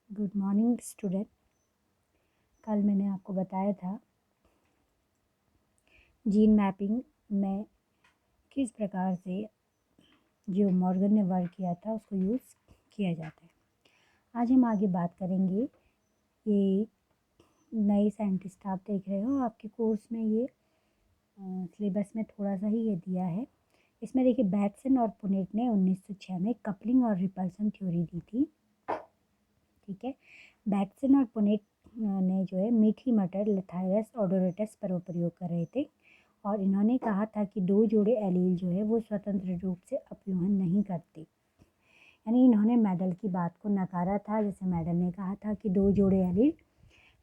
Good morning student. कल मैंने आपको बताया था जीन मैपिंग में किस प्रकार से जो मॉर्गन ने वर्क किया था उसको यूज़ किया जाता है। आज हम आगे बात करेंगे। ये नए साइंटिस्ट आप देख रहे हो, आपके कोर्स में ये सिलेबस में थोड़ा सा ही ये दिया है। इसमें देखिए बैटसन और पुनेट ने 1906 में कपलिंग और रिपल्सन थ्योरी दी थी। ठीक है, बैटसन और पुनेट ने जो है मीठी मटर लेथायरस ओडोरेटस पर प्रयोग कर रहे थे और इन्होंने कहा था कि दो जोड़े एलील जो है वो स्वतंत्र रूप से अपव्यूहन नहीं करते। यानी इन्होंने मेडल की बात को नकारा था। जैसे मेडल ने कहा था कि दो जोड़े एलील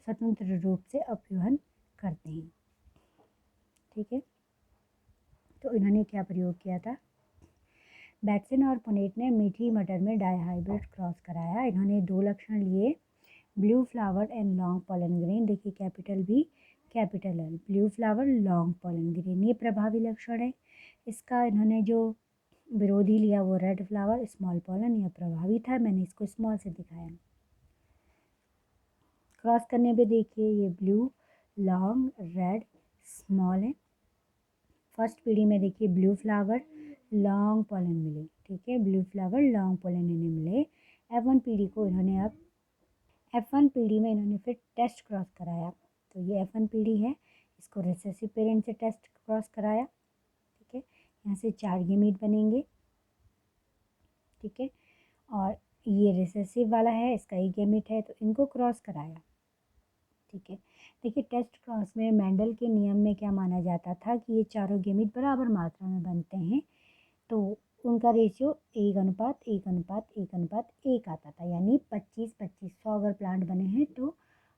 स्वतंत्र रूप से अपव्यूहन करते हैं। ठीक है, तो इन्होंने क्या प्रयोग किया था? बैटसन और पुनेट ने मीठी मटर में डायहाइब्रिड क्रॉस कराया। इन्होंने दो लक्षण लिए, blue flower and long pollen grain. देखिए capital B capital L, blue flower long pollen grain, ये प्रभावी लक्षण है। इसका इन्होंने जो विरोधी लिया वो रेड फ्लावर स्मॉल पॉलन, यह प्रभावी था। मैंने इसको स्मॉल से दिखाया। क्रॉस करने पे देखिए ये ब्लू लॉन्ग रेड स्मॉल है। फर्स्ट पीढ़ी में देखिए ब्लू फ्लावर लॉन्ग पॉलन मिले। ठीक है, ब्लू फ्लावर लॉन्ग पॉलन इन्हें मिले। F1 पीढ़ी को इन्होंने अब F1 पीढ़ी में इन्होंने फिर टेस्ट क्रॉस कराया। तो ये F1 पीढ़ी है, इसको रिसेसिव पेरेंट से टेस्ट क्रॉस कराया। ठीक है, यहाँ से 4 गेमीट बनेंगे। ठीक है, और ये रिसेसिव वाला है, इसका एक गेमीट है, तो इनको क्रॉस कराया। ठीक है, देखिए टेस्ट क्रॉस में मेंडल के नियम में क्या माना जाता था कि ये चारों गेमीट बराबर मात्रा में बनते हैं, तो उनका रेशियो 1:1:1:1 आता था। यानी 25-25, 100 अगर प्लांट बने हैं तो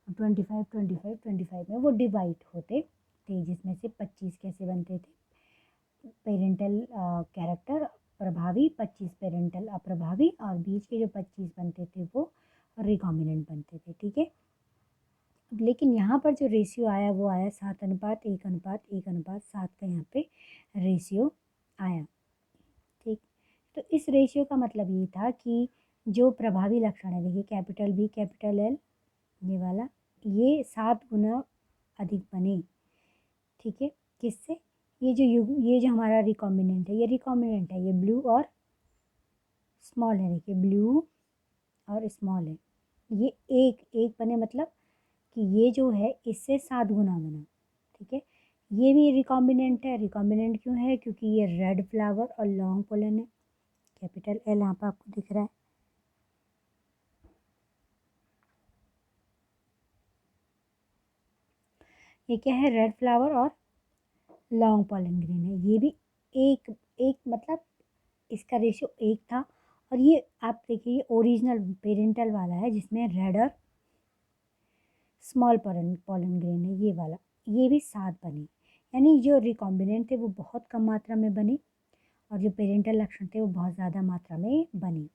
25-25-25 में वो डिवाइड होते थे, जिसमें से 25 कैसे बनते थे? पेरेंटल कैरेक्टर प्रभावी, 25 पेरेंटल अप्रभावी, और बीच के जो 25 बनते थे वो रिकॉम्बिनेंट बनते थे। ठीक है, लेकिन यहाँ पर जो रेशियो आया वो आया 7:1:1:7 का यहाँ पे रेशियो आया। ठीक, तो इस रेशियो का मतलब ये था कि जो प्रभावी लक्षण है, देखिए कैपिटल बी कैपिटल एल, ये वाला, ये 7 गुना अधिक बने। ठीक है, किससे? ये जो हमारा रिकॉम्बिनेंट है, ये रिकॉम्बिनेंट है, ये ब्लू और स्मॉल है। देखिए ब्लू और स्मॉल है, ये एक एक बने, मतलब कि ये जो है इससे 7 गुना बना। ठीक है, ये भी रिकॉम्बिनेंट है। रिकॉम्बिनेंट क्यों है? क्योंकि ये रेड फ्लावर और लॉन्ग पोलन है। कैपिटल एल यहाँ पर आपको दिख रहा है। ये क्या है? रेड फ्लावर और लॉन्ग पॉलन ग्रेन है। ये भी एक एक, मतलब इसका रेशियो एक था। और ये आप देखिए ये ओरिजिनल पेरेंटल वाला है जिसमें रेड और स्मॉल पॉलन ग्रेन है, ये वाला, ये भी 7 बने। यानी जो रिकॉम्बिनेंट थे वो बहुत कम मात्रा में बने और जो पेरेंटल लक्षण थे वो बहुत ज़्यादा मात्रा में बने।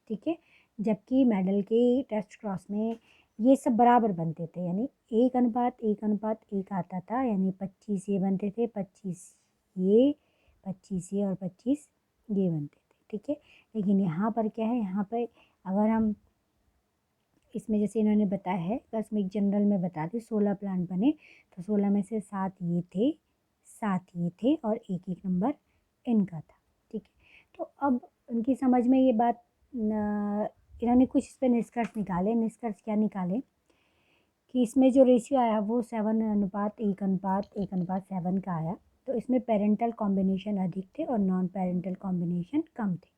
ठीक है, जबकि मेडल के टेस्ट क्रॉस में ये सब बराबर बनते थे, यानी 1:1:1 आता था। यानी 25 ये बनते थे, 25 ये और 25 ये बनते थे। ठीक है, लेकिन यहाँ पर क्या है? यहाँ पर अगर हम इसमें जैसे इन्होंने बताया है, बस मैं जनरल में बता दूँ, 16 प्लांट बने तो 16 में से 7 ये थे, 7 ये थे और एक एक नंबर इनका था। ठीक है, तो अब उनकी समझ में ये बात इन्होंने कुछ इस पर निष्कर्ष निकाले। निष्कर्ष क्या निकाले कि इसमें जो रेशियो आया वो 7:1:1:7 का आया। तो इसमें पेरेंटल कॉम्बिनेशन अधिक थे और नॉन पेरेंटल कॉम्बिनेशन कम थे।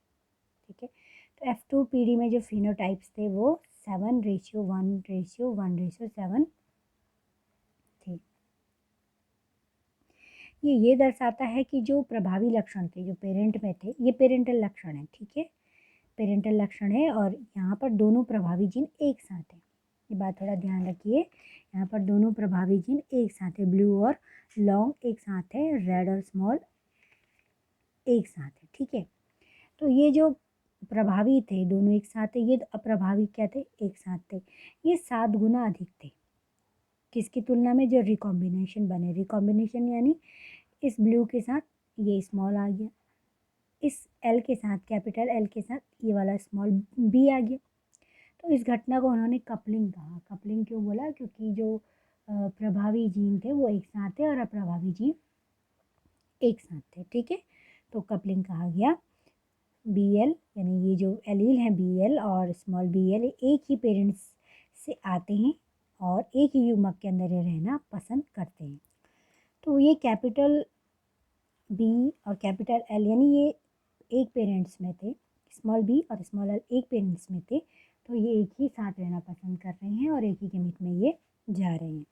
ठीक है, तो F2 पीढ़ी में जो फिनोटाइप्स थे वो 7:1:1:7 थे। ये दर्शाता है कि जो प्रभावी लक्षण थे जो पेरेंट में थे, ये पेरेंटल लक्षण है। ठीक है, पेरेंटल लक्षण है और यहाँ पर दोनों प्रभावी जीन एक साथ हैं। ये बात थोड़ा ध्यान रखिए, यहाँ पर दोनों प्रभावी जीन एक साथ है, ब्लू और लॉन्ग एक साथ है, रेड और स्मॉल एक साथ है। ठीक है, तो ये जो प्रभावी थे दोनों एक साथ थे, ये अप्रभावी क्या थे? एक साथ थे। ये 7 गुना अधिक थे किसकी तुलना में? जो रिकॉम्बिनेशन बने। रिकॉम्बिनेशन यानी इस ब्लू के साथ ये स्मॉल आ गया, इस एल के साथ, कैपिटल एल के साथ ये वाला स्मॉल बी आ गया। तो इस घटना को उन्होंने कपलिंग कहा। कपलिंग क्यों बोला? क्योंकि जो प्रभावी जीन थे वो एक साथ थे और अप्रभावी जीन एक साथ थे। ठीक है, तो कपलिंग कहा गया। BL यानी ये जो एलील हैं BL और स्मॉल bl एक ही पेरेंट्स से आते हैं और एक ही युग्मक के अंदर रहना पसंद करते हैं। तो ये कैपिटल B और कैपिटल L यानी ये एक पेरेंट्स में थे, स्मॉल b और स्मॉल l एक पेरेंट्स में थे, तो ये एक ही साथ रहना पसंद कर रहे हैं और एक ही गेमिट में ये जा रहे हैं।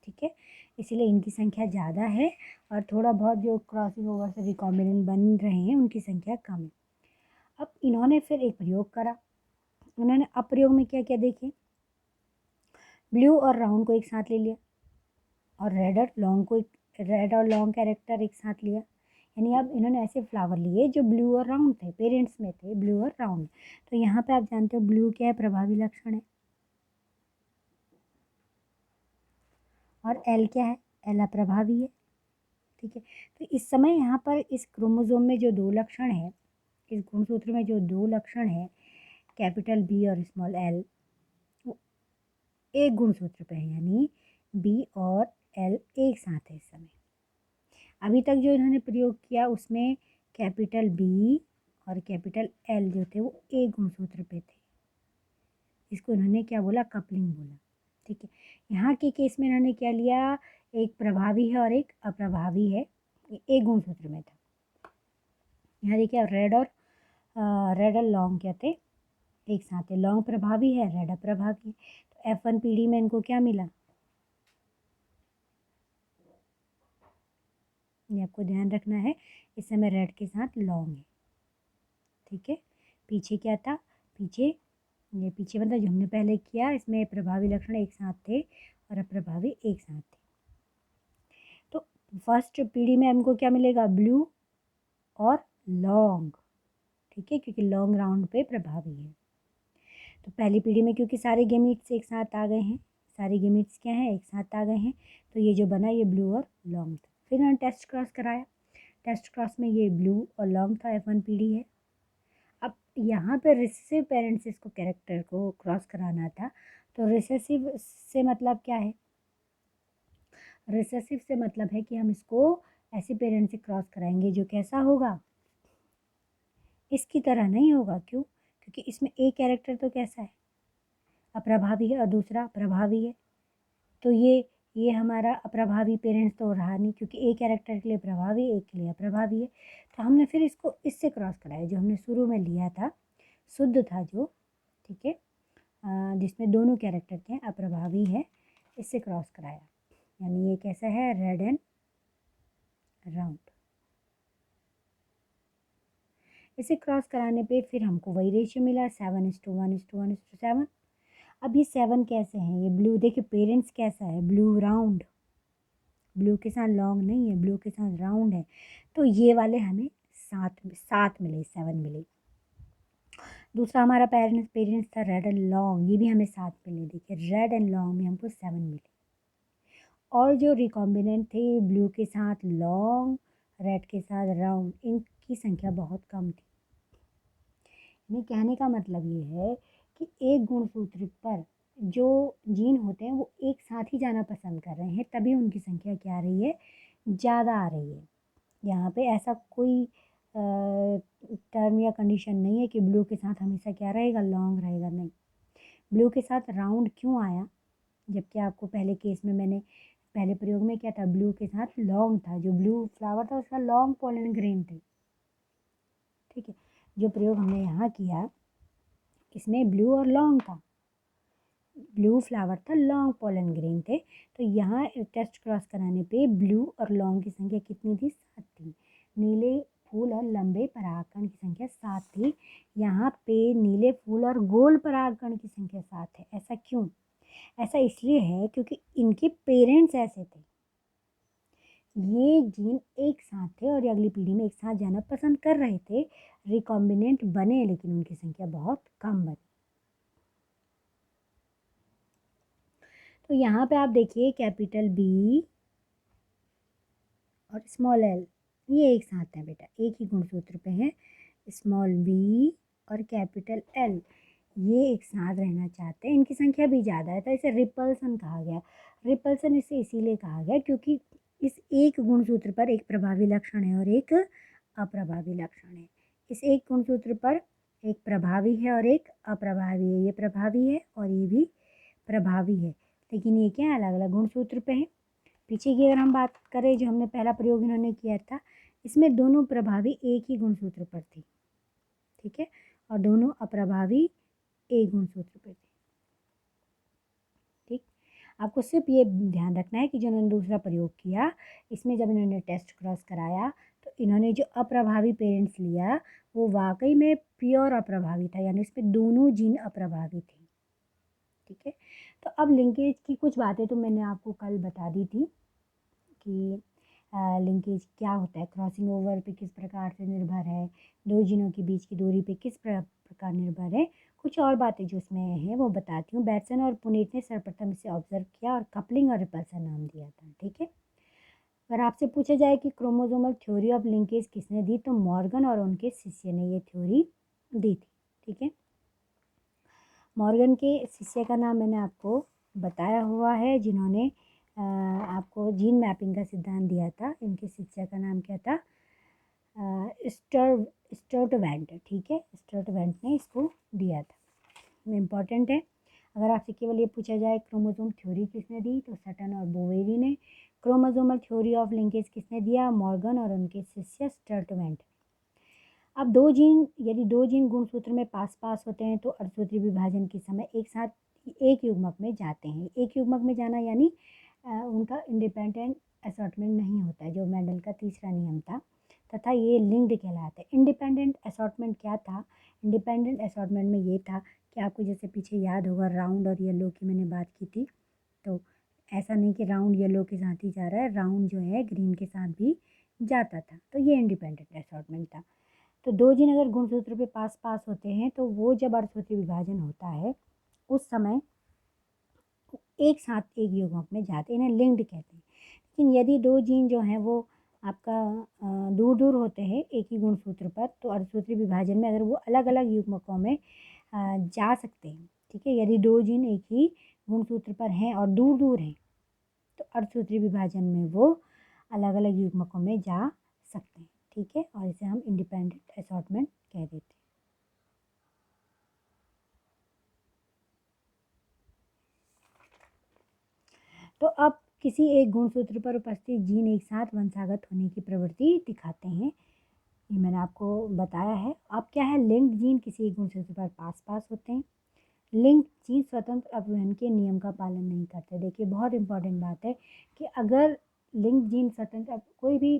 ठीक है, इसीलिए इनकी संख्या ज़्यादा है और थोड़ा बहुत जो क्रॉसिंग ओवर से रिकॉम्बिनेंट बन रहे हैं उनकी संख्या कम है। अब इन्होंने फिर एक प्रयोग करा। उन्होंने अब प्रयोग में क्या क्या देखे? ब्लू और राउंड को एक साथ ले लिया और रेड और लॉन्ग कैरेक्टर एक साथ लिया। यानी अब इन्होंने ऐसे फ्लावर लिए जो ब्लू और राउंड थे, पेरेंट्स में थे ब्लू और राउंड। तो यहाँ पे आप जानते हो ब्लू क्या है? प्रभावी लक्षण है। और एल क्या है? एल अप्रभावी है। ठीक है, तो इस समय यहाँ पर इस क्रोमोसोम में जो दो लक्षण है, इस गुणसूत्र में जो दो लक्षण है कैपिटल B और स्मॉल l, वो एक गुणसूत्र पे है, यानी B और L एक साथ है इस समय। अभी तक जो इन्होंने प्रयोग किया उसमें कैपिटल B और कैपिटल L जो थे वो एक गुणसूत्र पे थे। इसको इन्होंने क्या बोला? कपलिंग बोला। ठीक है, यहाँ के केस में इन्होंने क्या लिया? एक प्रभावी है और एक अप्रभावी है, एक गुणसूत्र में था। यहाँ देखिए रेड और लॉन्ग क्या थे? एक साथ है। लॉन्ग प्रभावी है, रेड अप्रभावी है। तो F1 पीढ़ी में इनको क्या मिला? ये आपको ध्यान रखना है, इस समय रेड के साथ लॉन्ग है। ठीक है, पीछे क्या था? पीछे मतलब जो हमने पहले किया इसमें प्रभावी लक्षण एक साथ थे और अप्रभावी एक साथ थे। तो फर्स्ट पीढ़ी में हमको क्या मिलेगा? ब्लू और लॉन्ग। ठीक है, क्योंकि लॉन्ग राउंड पे प्रभावी है। तो पहली पीढ़ी में क्योंकि सारे गेमीट्स एक साथ आ गए हैं, सारे गेमीट्स क्या हैं? एक साथ आ गए हैं, तो ये जो बना ये ब्लू और लॉन्ग था। फिर उन्होंने टेस्ट क्रॉस कराया। टेस्ट क्रॉस में ये ब्लू और लॉन्ग था, F1 पीढ़ी है। अब यहाँ पे रिसेसिव पेरेंट्स से इसको कैरेक्टर को क्रॉस कराना था। तो रिसेसिव से मतलब क्या है? रिसेसिव से मतलब है कि हम इसको ऐसे पेरेंट्स से क्रॉस कराएंगे जो कैसा होगा? इसकी तरह नहीं होगा। क्यों? क्योंकि इसमें एक कैरेक्टर तो कैसा है? अप्रभावी है और दूसरा प्रभावी है। तो ये हमारा अप्रभावी पेरेंट्स तो रहा नहीं, क्योंकि एक कैरेक्टर के लिए प्रभावी, एक के लिए अप्रभावी है। तो हमने फिर इसको इससे क्रॉस कराया जो हमने शुरू में लिया था, शुद्ध था जो। ठीक है, जिसमें दोनों कैरेक्टर के अप्रभावी है, इससे क्रॉस कराया। यानी ये कैसा है? Red and round. इसे क्रॉस कराने पे फिर हमको वही रेशियो मिला, 7:1:1:7। अब ये 7 कैसे हैं? ये ब्लू देखिए, पेरेंट्स कैसा है? ब्लू राउंड, ब्लू के साथ लॉन्ग नहीं है, ब्लू के साथ राउंड है। तो ये वाले हमें सात मिले, 7 मिले। दूसरा हमारा पेरेंट्स था रेड एंड लॉन्ग, ये भी हमें 7 मिले। देखिए रेड एंड लॉन्ग में हमको 7 मिले। और जो रिकॉम्बिनेंट थे ब्लू के साथ लॉन्ग, रेड के साथ राउंड, इनकी संख्या बहुत कम थी। यानी कहने का मतलब ये है कि एक गुणसूत्र पर जो जीन होते हैं वो एक साथ ही जाना पसंद कर रहे हैं, तभी उनकी संख्या क्या आ रही है? ज़्यादा आ रही है। यहाँ पे ऐसा कोई टर्म या कंडीशन नहीं है कि ब्लू के साथ हमेशा क्या रहेगा? लॉन्ग रहेगा। नहीं, ब्लू के साथ राउंड क्यों आया? जबकि आपको पहले केस में मैंने पहले प्रयोग में क्या था? ब्लू के साथ लॉन्ग था, जो ब्लू फ्लावर था उसका लॉन्ग पोलन ग्रेन थे। ठीक है, जो प्रयोग हमने यहाँ किया इसमें ब्लू और लॉन्ग था, ब्लू फ्लावर था, लॉन्ग पोलन ग्रेन थे। तो यहाँ टेस्ट क्रॉस कराने पे ब्लू और लॉन्ग की संख्या कितनी थी? 7 थी। नीले फूल और लंबे परागकण की संख्या 7 थी। यहाँ पे नीले फूल और गोल परागकण की संख्या 7 है। ऐसा क्यों? ऐसा इसलिए है क्योंकि इनके पेरेंट्स ऐसे थे, ये जीन एक साथ थे और ये अगली पीढ़ी में एक साथ जाना पसंद कर रहे थे। रिकॉम्बिनेंट बने लेकिन उनकी संख्या बहुत कम बनी। तो यहाँ पे आप देखिए कैपिटल B और स्मॉल l ये एक साथ हैं बेटा, एक ही गुणसूत्र पे हैं। स्मॉल b और कैपिटल L ये एक साथ रहना चाहते हैं, इनकी संख्या भी ज़्यादा है, तो इसे रिपल्सन कहा गया। रिपल्सन इसे इसीलिए कहा गया क्योंकि इस एक गुणसूत्र पर एक प्रभावी लक्षण है और एक अप्रभावी लक्षण है। इस एक गुणसूत्र पर एक प्रभावी है और एक अप्रभावी है। ये प्रभावी है और ये भी प्रभावी है, लेकिन ये क्या अलग अलग गुणसूत्र पे है। पीछे की अगर हम बात करें, जो हमने पहला प्रयोग इन्होंने किया था, इसमें दोनों प्रभावी एक ही गुणसूत्र पर थी, ठीक है, और दोनों अप्रभावी एक गुणसूत्र पर थे। ठीक, आपको सिर्फ ये ध्यान रखना है कि जो इन्होंने दूसरा प्रयोग किया, इसमें जब इन्होंने टेस्ट क्रॉस कराया तो इन्होंने जो अप्रभावी पेरेंट्स लिया वो वाकई में प्योर अप्रभावी था, यानी इसमें दोनों जीन अप्रभावी थे। ठीक है, तो अब लिंकेज की कुछ बातें तो मैंने आपको कल बता दी थी कि लिंकेज क्या होता है, क्रॉसिंग ओवर पे किस प्रकार से निर्भर है, दो जीनों के बीच की दूरी पे किस प्रकार निर्भर है। कुछ और बातें जो इसमें हैं वो बताती हूँ। बैटसन और पुनीत ने सर्वप्रथम इसे ऑब्जर्व किया और कपलिंग और रिपल्सन नाम दिया था। ठीक है, अगर आपसे पूछा जाए कि क्रोमोसोमल थ्योरी ऑफ लिंकेज किसने दी, तो मॉर्गन और उनके शिष्य ने ये थ्योरी दी थी। ठीक है, मॉर्गन के शिष्य का नाम मैंने आपको बताया हुआ है, जिन्होंने आपको जीन मैपिंग का सिद्धांत दिया था। इनके शिष्य का नाम क्या था, स्टर्टवेंट। ठीक है, स्टर्टवेंट ने इसको दिया था। इम्पॉर्टेंट है। अगर आपसे केवल ये पूछा जाए क्रोमोसोम थ्योरी किसने दी, तो सटन और बोवेरी ने। क्रोमोसोमल थ्योरी ऑफ लिंकेज किसने दिया, मॉर्गन और उनके शिष्य स्टर्टवेंट। अब यदि दो जीन गुणसूत्र में पास पास होते हैं तो अर्धसूत्रीय विभाजन के समय एक साथ एक युग्मक में जाते हैं। एक युग्मक में जाना यानी उनका इंडिपेंडेंट असॉर्टमेंट नहीं होता है, जो मेंडल का तीसरा नियम था, तथा ये लिंक्ड कहलाते हैं। इंडिपेंडेंट असॉर्टमेंट क्या था, इंडिपेंडेंट असॉर्टमेंट में ये था कि आपको जैसे पीछे याद होगा राउंड और येलो की मैंने बात की थी, तो ऐसा नहीं कि राउंड येलो के साथ ही जा रहा है, राउंड जो है ग्रीन के साथ भी जाता था, तो ये इंडिपेंडेंट असॉर्टमेंट था। तो दो जीन अगर गुणसूत्र पे पास पास होते हैं तो वो जब अर्धसूत्रीय विभाजन होता है उस समय एक साथ एक युग्मक में जाते हैं, इन्हें लिंक्ड कहते हैं। लेकिन यदि दो जीन जो हैं वो आपका दूर दूर होते हैं एक ही गुणसूत्र पर, तो अर्धसूत्रीय विभाजन में अगर वो अलग अलग युग्मकों में जा सकते हैं। ठीक है, यदि दो जीन एक ही गुणसूत्र पर हैं और दूर दूर हैं तो अर्धसूत्रीय विभाजन में वो अलग अलग युग्मकों में जा सकते हैं। ठीक है, और इसे हम इंडिपेंडेंट असॉर्टमेंट कह देते हैं। तो अब किसी एक गुणसूत्र पर उपस्थित जीन एक साथ वंशागत होने की प्रवृत्ति दिखाते हैं, ये मैंने आपको बताया है। अब क्या है, लिंक्ड जीन किसी एक गुणसूत्र पर पास पास होते हैं। लिंक्ड जीन स्वतंत्र अपव्ययन के नियम का पालन नहीं करते। देखिए बहुत इंपॉर्टेंट बात है कि अगर लिंक्ड जीन स्वतंत्र कोई भी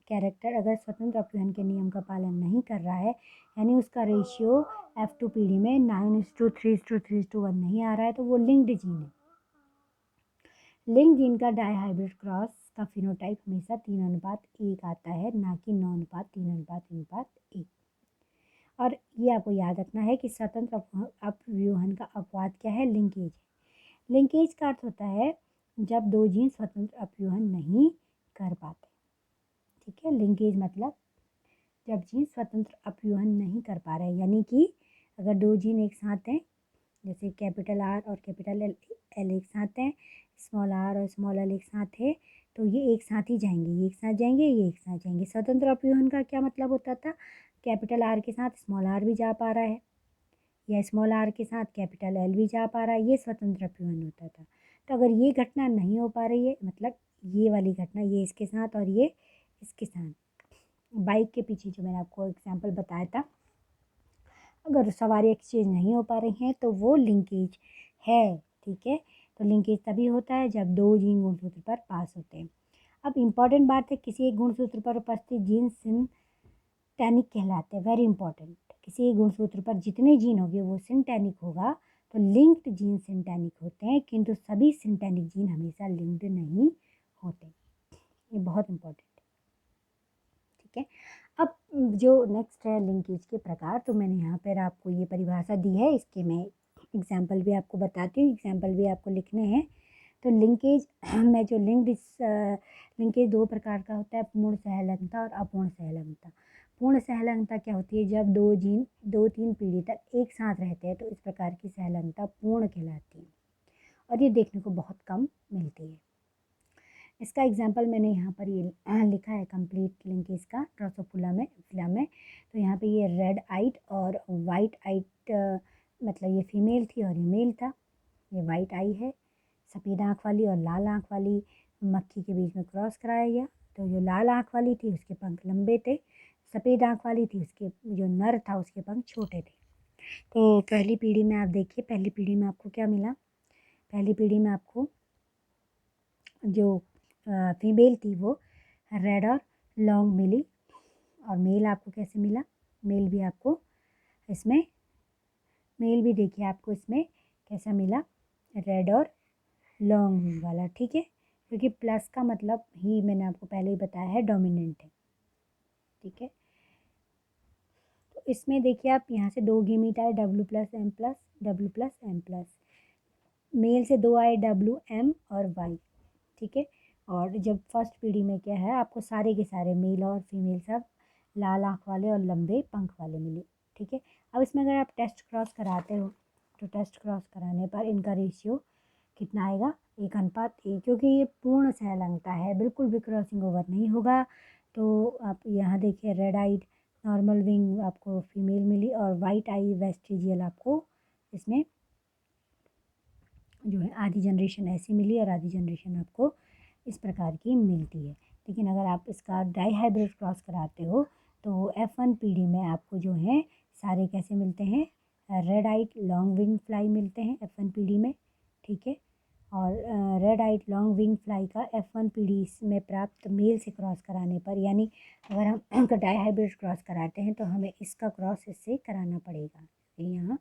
कैरेक्टर अगर स्वतंत्र अपव्ययन के नियम का पालन नहीं कर रहा है, यानी उसका रेशियो F2 पीढ़ी में 9:3:3:1 नहीं आ रहा है, तो वो लिंक्ड जीन है। लिंक जीन का डायहाइब्रिड क्रॉस का फिनोटाइप हमेशा 3:1 आता है, ना कि 9:3:1। और ये आपको याद रखना है कि स्वतंत्र अपव्यूहन का अपवाद क्या है, लिंकेज। लिंकेज का अर्थ होता है जब दो जीन स्वतंत्र अपव्यूहन नहीं कर पाते। ठीक है, लिंकेज मतलब जब जीन स्वतंत्र अपव्यूहन नहीं कर पा रहे, यानी कि अगर दो जीन एक साथ हैं, जैसे कैपिटल आर और कैपिटल एल एक साथ हैं, स्मॉल आर और स्मॉल एल एक साथ है, तो ये एक साथ ही जाएंगे, ये एक साथ जाएंगे, ये एक साथ जाएंगे। स्वतंत्र अपव्यूहन का क्या मतलब होता था, कैपिटल आर के साथ स्मॉल आर भी जा पा रहा है या स्मॉल आर के साथ कैपिटल एल भी जा पा रहा है, ये स्वतंत्र अपव्यूहन होता था। तो अगर ये घटना नहीं हो पा रही है, मतलब ये वाली घटना, ये इसके साथ और ये इसके साथ, बाइक के पीछे जो मैंने आपको एग्जाम्पल बताया था, अगर सवारी एक्सचेंज नहीं हो पा रही हैं तो वो लिंकेज है। ठीक है, तो लिंकेज तभी होता है जब दो जीन गुणसूत्र पर पास होते हैं। अब इम्पॉर्टेंट बात है, किसी एक गुणसूत्र पर उपस्थित जीन सिंटैनिक कहलाते हैं। वेरी इंपॉर्टेंट, किसी एक गुणसूत्र पर जितने जीन होंगे वो सिंटैनिक होगा। तो लिंक्ड जीन सिंटैनिक होते हैं, किंतु सभी सिंटैनिक जीन हमेशा लिंक्ड नहीं होते। ये बहुत इंपॉर्टेंट है। ठीक है, अब जो नेक्स्ट है लिंकेज के प्रकार, तो मैंने यहाँ पर आपको ये परिभाषा दी है, इसके मैं एग्जाम्पल भी आपको बताती हूँ, एग्जाम्पल भी आपको लिखने हैं। तो लिंकेज में जो लिंकेज दो प्रकार का होता है, पूर्ण सहलग्नता और अपूर्ण सहलग्नता। पूर्ण सहलंगता क्या होती है? जब दो जीन 2-3 पीढ़ी तक एक साथ रहते हैं तो इस प्रकार की सहलंगता पूर्ण कहलाती है और ये देखने को बहुत कम मिलती है। इसका एग्जाम्पल मैंने यहाँ पर ये लिखा है कंप्लीट लिंकेज का ड्रोसोफिला में तो यहाँ पे ये रेड आइट और वाइट आइट मतलब ये फीमेल थी और ये मेल था। ये वाइट आई है, सफ़ेद आँख वाली और लाल आँख वाली मक्खी के बीच में क्रॉस कराया गया। तो जो लाल आँख वाली थी उसके पंख लंबे थे, सफ़ेद आँख वाली थी उसके जो नर था उसके पंख छोटे थे। तो पहली पीढ़ी में आप देखिए, पहली पीढ़ी में आपको क्या मिला? पहली पीढ़ी में आपको जो फीमेल थी वो रेड और लॉन्ग मिली और मेल आपको कैसे मिला? मेल भी आपको इसमें मेल भी देखिए आपको इसमें कैसा मिला? रेड और लॉन्ग विंग वाला, ठीक है, क्योंकि प्लस का मतलब ही मैंने आपको पहले ही बताया है डोमिनेंट है, ठीक है। तो इसमें देखिए आप यहाँ से 2 गीमीट आए W+M+, मेल से 2 आए WM और Y, ठीक है। और जब फर्स्ट पीढ़ी में क्या है, आपको सारे के सारे मेल और फीमेल सब लाल आँख वाले और लंबे पंख वाले मिले, ठीक है। अब इसमें अगर आप टेस्ट क्रॉस कराते हो तो टेस्ट क्रॉस कराने पर इनका रेशियो कितना आएगा? 1:1, क्योंकि ये पूर्ण सहलंगता है, बिल्कुल भी क्रॉसिंग ओवर नहीं होगा। तो आप यहाँ देखिए रेड आइड नॉर्मल विंग आपको फीमेल मिली और वाइट आई वेस्टिजियल आपको इसमें जो है आधी जनरेशन ऐसी मिली और आधी जनरेशन आपको इस प्रकार की मिलती है। लेकिन अगर आप इसका डाई हाइब्रिड क्रॉस कराते हो तो F1 पीढ़ी में आपको जो है सारे कैसे मिलते हैं? रेड आइट लॉन्ग विंग फ्लाई मिलते हैं F1 पीढ़ी में, ठीक है। और रेड आइट लॉन्ग विंग फ्लाई का F1 पीढ़ी में प्राप्त मेल से क्रॉस कराने पर, यानी अगर हम डाई हाइब्रिड क्रॉस कराते हैं तो हमें इसका क्रॉस इससे कराना पड़ेगा। यहाँ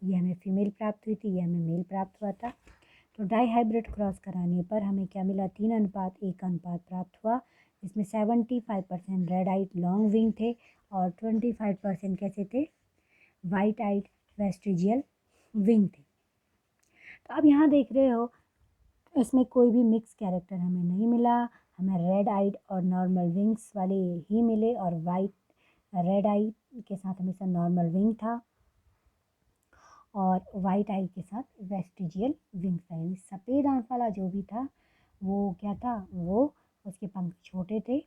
ये हमें फीमेल प्राप्त हुई थी, ये हमें मेल प्राप्त हुआ था। तो डाई हाइब्रिड क्रॉस कराने पर हमें क्या मिला? 3:1 अनुपात प्राप्त हुआ, जिसमें 75% रेड आइट लॉन्ग विंग थे और 25% कैसे थे? वाइट आइट वेस्टिजियल विंग थे। तो अब यहाँ देख रहे हो इसमें कोई भी मिक्स कैरेक्टर हमें नहीं मिला, हमें रेड आइट और नॉर्मल विंग्स वाले ही मिले और वाइट रेड आई के साथ हमेशा नॉर्मल विंग था और वाइट आई के साथ वेस्टिजियल विंग्स था। यानी सफ़ेद आँख वाला जो भी था वो क्या था? वो उसके पंख छोटे थे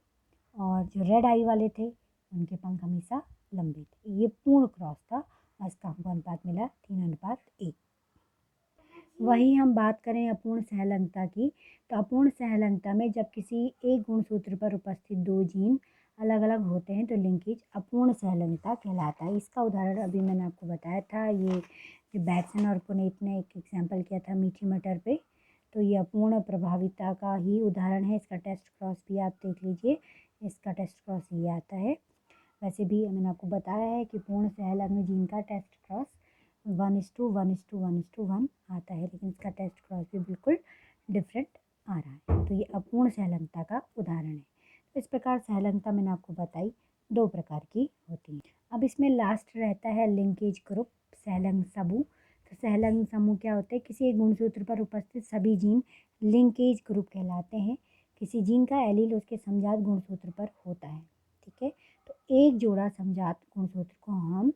और जो रेड आई वाले थे उनके पंख हमेशा लंबे थे। ये पूर्ण क्रॉस था, इसका हमको अनुपात मिला 3:1। वही हम बात करें अपूर्ण सहलंगता की, तो अपूर्ण सहलंगता में जब किसी एक गुणसूत्र पर उपस्थित 2 जीन अलग अलग होते हैं तो लिंकेज अपूर्ण सहलंगता कहलाता है। इसका उदाहरण अभी मैंने आपको बताया था, ये जो बैटसन और पुनीत ने एक एग्जाम्पल किया था मीठी मटर पे, तो ये अपूर्ण प्रभाविता का ही उदाहरण है। इसका टेस्ट क्रॉस भी आप देख लीजिए, इसका टेस्ट क्रॉस ये आता है। वैसे भी मैंने आपको बताया है कि पूर्ण सहलंग जीन का टेस्ट क्रॉस 1:1:1:1 आता है, लेकिन इसका टेस्ट क्रॉस भी बिल्कुल डिफरेंट आ रहा है। तो ये अपूर्ण सहलंगता का उदाहरण है। तो इस प्रकार सहलंगता मैंने आपको बताई 2 प्रकार की होती है। अब इसमें लास्ट रहता है लिंकेज ग्रुप सहलंग समूह। तो सहलंग समूह क्या होते हैं? किसी एक गुणसूत्र पर उपस्थित सभी जीन लिंकेज ग्रुप कहलाते हैं। किसी जीन का एलील उसके समजात गुणसूत्र पर होता है, ठीक है। तो एक जोड़ा समजात गुणसूत्र को हम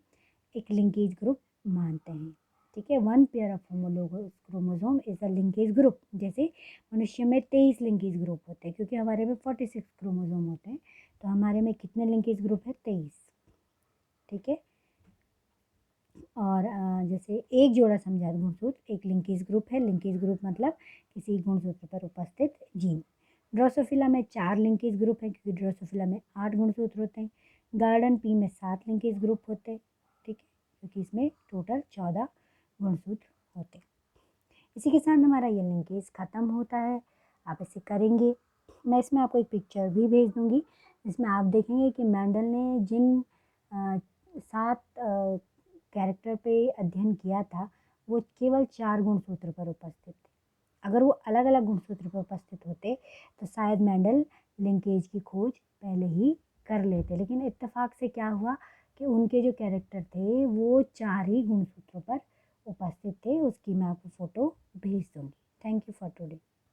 एक लिंकेज ग्रुप मानते हैं, ठीक है। 1 pair of homologous chromosome is a linkage group. जैसे मनुष्य में 23 लिंकेज ग्रुप होते हैं, क्योंकि हमारे में 46 क्रोमोसोम होते हैं, तो हमारे में कितने लिंकेज ग्रुप है? 23, ठीक है। और जैसे एक जोड़ा समजात गुणसूत्र एक लिंकेज ग्रुप है। लिंकेज ग्रुप मतलब किसी गुणसूत्र पर उपस्थित जीन। ड्रोसोफिला में 4 लिंकेज ग्रुप हैं, क्योंकि ड्रोसोफिला में 8 गुणसूत्र होते हैं। गार्डन पी में 7 लिंकेज ग्रुप होते हैं, ठीक है, क्योंकि इसमें टोटल 14 गुणसूत्र होते हैं। इसी के साथ हमारा ये लिंकेज ख़त्म होता है। आप इसे करेंगे, मैं इसमें आपको एक पिक्चर भी भेज दूँगी, जिसमें आप देखेंगे कि मेंडल ने जिन 7 कैरेक्टर पे अध्ययन किया था वो केवल 4 गुणसूत्र पर उपस्थित थे। अगर वो अलग अलग गुणसूत्र पर उपस्थित होते तो शायद मेंडल लिंकेज की खोज पहले ही कर लेते, लेकिन इत्तेफाक से क्या हुआ कि उनके जो कैरेक्टर थे वो 4 ही गुणसूत्रों पर उपस्थित थे। उसकी मैं आपको फ़ोटो भेज दूँगी। Thank you for today.